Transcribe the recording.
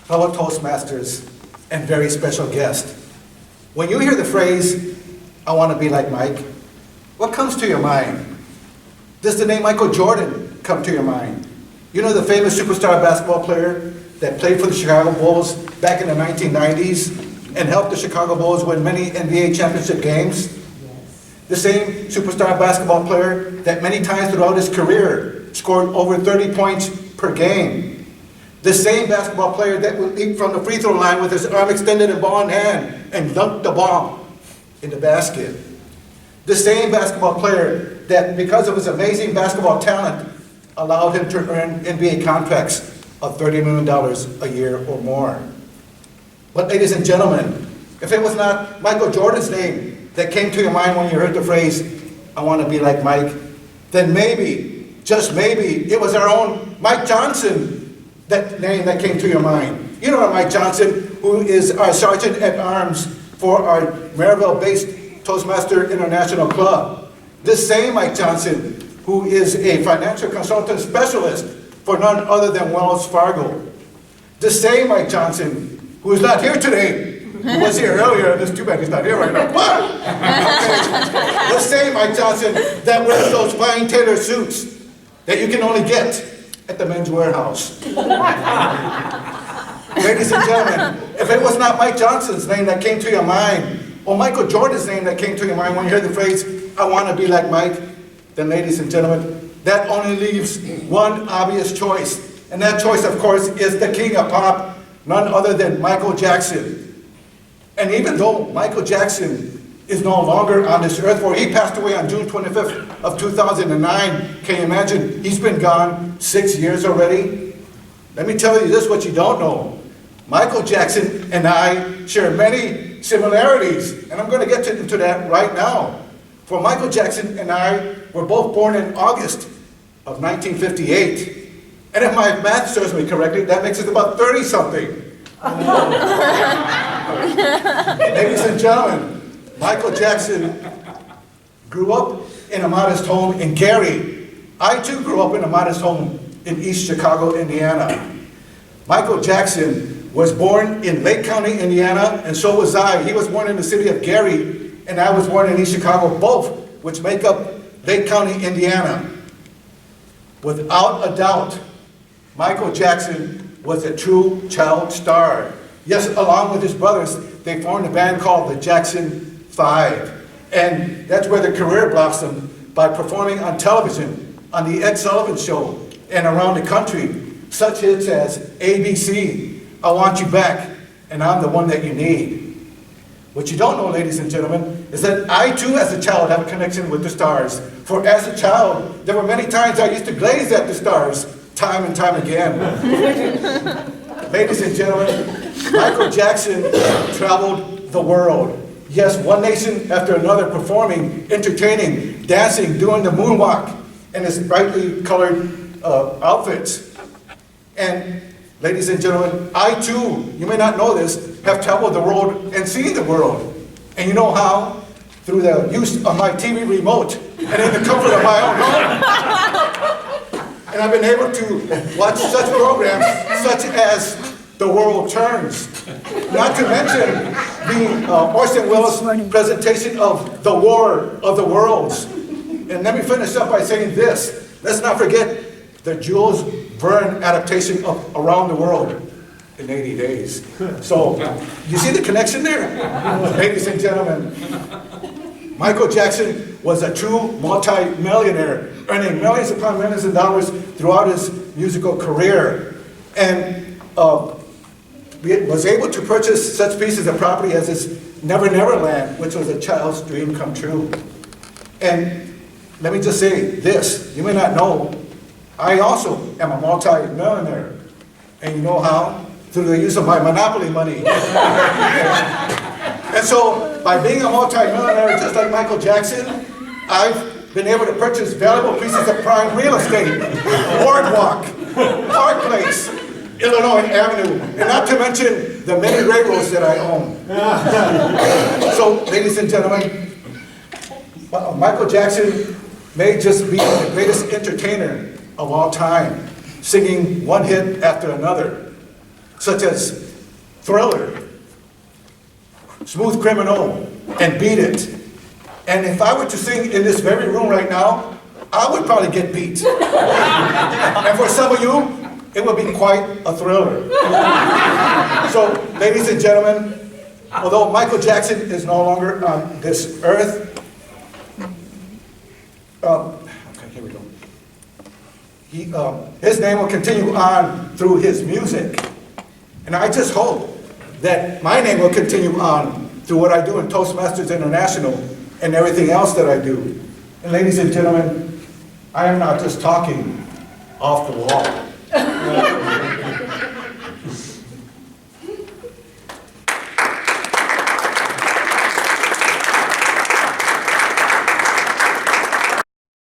fellow Toastmasters, and very special guest. When you hear the phrase, "I want to be like Mike," what comes to your mind? Does the name Michael Jordan come to your mind? You know, the famous superstar basketball player that played for the Chicago Bulls back in the 1990s and helped the Chicago Bulls win many NBA championship games? The same superstar basketball player that many times throughout his career scored over 30 points per game. The same basketball player that would leap from the free throw line with his arm extended and ball in hand and dunk the ball in the basket. The same basketball player that, because of his amazing basketball talent, allowed him to earn NBA contracts of $30 million a year or more. But ladies and gentlemen, if it was not Michael Jordan's name that came to your mind when you heard the phrase, "I want to be like Mike," then maybe, just maybe, it was our own Mike Johnson, that name that came to your mind. You know Mike Johnson, who is our Sergeant at Arms for our Maryville-based Toastmaster International Club. This same Mike Johnson, who is a financial consultant specialist for none other than Wells Fargo. The same Mike Johnson, who is not here today, who was here earlier. It's too bad he's not here right now. But, okay. The same Mike Johnson that wears those fine tailored suits that you can only get at the Men's Warehouse. Ladies and gentlemen, if it was not Mike Johnson's name that came to your mind, or Michael Jordan's name that came to your mind when you heard the phrase, "I want to be like Mike," then ladies and gentlemen, that only leaves one obvious choice. And that choice, of course, is the king of pop, none other than Michael Jackson. And even though Michael Jackson is no longer on this earth, for he passed away on June 25th of 2009. Can you imagine? He's been gone 6 years already. Let me tell you this, what you don't know. Michael Jackson and I share many similarities, and I'm going to get into that right now. For Michael Jackson and I were both born in August of 1958. And if my math serves me correctly, that makes it about 30-something. Ladies and gentlemen, Michael Jackson grew up in a modest home in Gary. I too grew up in a modest home in East Chicago, Indiana. Michael Jackson was born in Lake County, Indiana, and so was I. He was born in the city of Gary, and I was born in East Chicago, both which make up Lake County, Indiana. Without a doubt, Michael Jackson was a true child star. Yes, along with his brothers, they formed a band called the Jackson 5. And that's where their career blossomed, by performing on television, on the Ed Sullivan Show, and around the country. Such hits as ABC, "I Want You Back," and "I'm the One That You Need." What you don't know, ladies and gentlemen, is that I too, as a child, have a connection with the stars. For as a child, there were many times I used to gaze at the stars, time and time again. Ladies and gentlemen, Michael Jackson traveled the world. Yes, one nation after another, performing, entertaining, dancing, doing the moonwalk in his brightly colored outfits. And ladies and gentlemen, I too, you may not know this, have traveled the world and seen the world. And you know how? Through the use of my TV remote and in the comfort of my own home. And I've been able to watch such programs such as The World Turns. Not to mention the Orson Welles presentation of The War of the Worlds. And let me finish up by saying this. Let's not forget the Jules Verne adaptation of Around the World in 80 Days. So, you see the connection there? Ladies and gentlemen, Michael Jackson was a true multi-millionaire, earning millions upon millions of dollars throughout his musical career. And was able to purchase such pieces of property as his Never Never Land, which was a child's dream come true. And let me just say this, you may not know, I also am a multi-millionaire. And you know how? Through the use of my Monopoly money. And so, by being a multi-millionaire just like Michael Jackson, I've been able to purchase valuable pieces of prime real estate, Boardwalk, Park Place, Illinois Avenue, and not to mention the many railroads that I own. So, ladies and gentlemen, Michael Jackson may just be the greatest entertainer of all time, singing one hit after another. such as Thriller, Smooth Criminal, and Beat It. And if I were to sing in this very room right now, I would probably get beat. And for some of you, it would be quite a thriller. So, ladies and gentlemen, although Michael Jackson is no longer on this earth, okay, here we go. His name will continue on through his music. And I just hope that my name will continue on through what I do in Toastmasters International and everything else that I do. And ladies and gentlemen, I am not just talking off the wall.